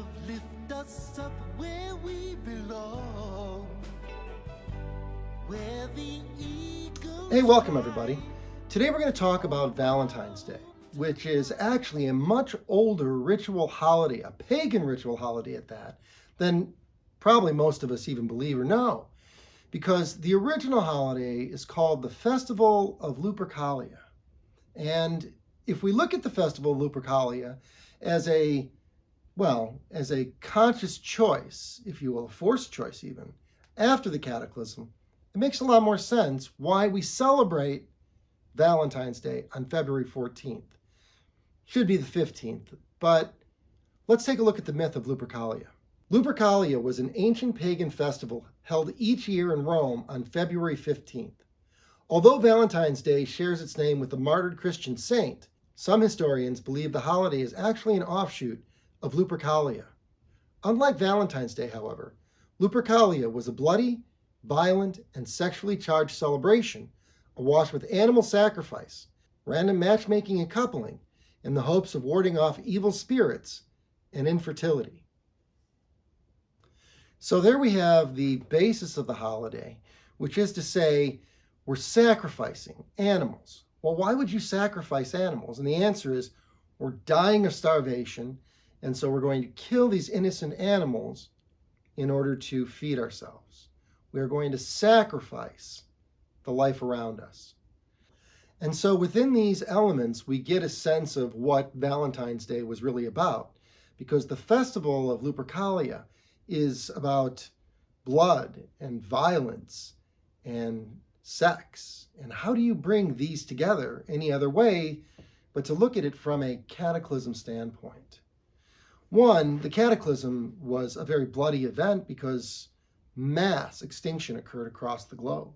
love lift us up where we belong, where the eagles Hey, welcome everybody. Today we're going to talk about Valentine's Day, which is actually a much older ritual holiday, a pagan ritual holiday at that, than probably most of us even believe or know. Because the original holiday is called the Festival of Lupercalia. And if we look at the Festival of Lupercalia as a conscious choice, if you will, a forced choice even, after the cataclysm, it makes a lot more sense why we celebrate Valentine's Day on February 14th. Should be the 15th, but let's take a look at the myth of Lupercalia. Lupercalia was an ancient pagan festival held each year in Rome on February 15th. Although Valentine's Day shares its name with the martyred Christian saint, some historians believe the holiday is actually an offshoot of Lupercalia. Unlike Valentine's Day, however, Lupercalia was a bloody, violent, and sexually charged celebration awash with animal sacrifice, random matchmaking and coupling, in the hopes of warding off evil spirits and infertility. So there we have the basis of the holiday, which is to say we're sacrificing animals. Well, why would you sacrifice animals? And the answer is we're dying of starvation, and so we're going to kill these innocent animals in order to feed ourselves. We are going to sacrifice the life around us. And so within these elements, we get a sense of what Valentine's Day was really about, because the festival of Lupercalia is about blood and violence and sex. And how do you bring these together any other way but to look at it from a cataclysm standpoint? One, the cataclysm was a very bloody event because mass extinction occurred across the globe.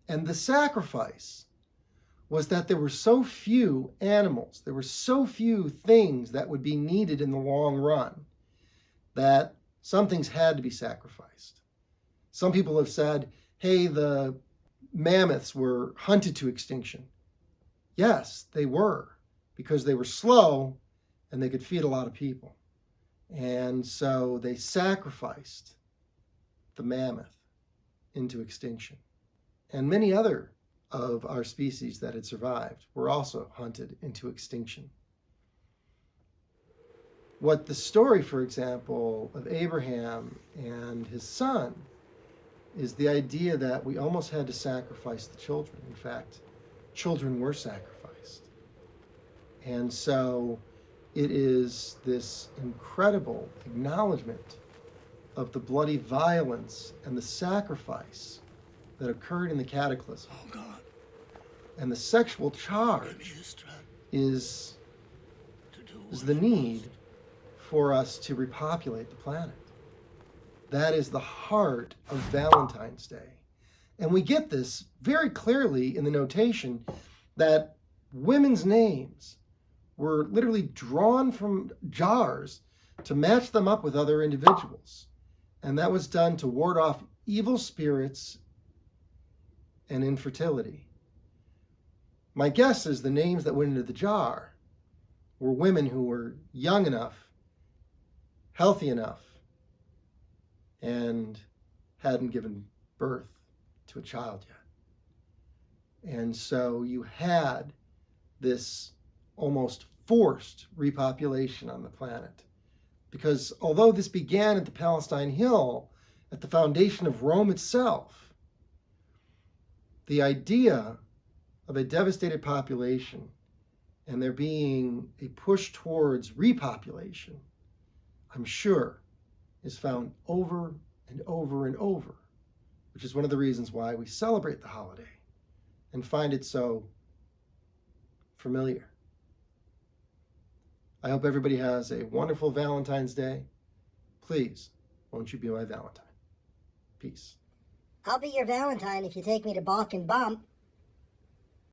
And the sacrifice was that there were so few animals, there were so few things that would be needed in the long run, that some things had to be sacrificed. Some people have said, hey, the mammoths were hunted to extinction. Yes, they were, because they were slow and they could feed a lot of people. And so they sacrificed the mammoth into extinction. And many other of our species that had survived were also hunted into extinction. What the story, for example, of Abraham and his son is the idea that we almost had to sacrifice the children. In fact, children were sacrificed. And so it is this incredible acknowledgement of the bloody violence and the sacrifice that occurred in the cataclysm. Oh God. And the sexual charge is the need for us to repopulate the planet. That is the heart of Valentine's Day. And we get this very clearly in the notation that women's names were literally drawn from jars to match them up with other individuals. And that was done to ward off evil spirits and infertility. My guess is the names that went into the jar were women who were young enough, healthy enough, and hadn't given birth to a child yet. And so you had this almost forced repopulation on the planet. Because although this began at the Palestine Hill, at the foundation of Rome itself, the idea of a devastated population and there being a push towards repopulation, I'm sure, is found over and over and over, which is one of the reasons why we celebrate the holiday and find it so familiar. I hope everybody has a wonderful Valentine's Day. Please, won't you be my Valentine? Peace. I'll be your Valentine if you take me to Balk and Bump.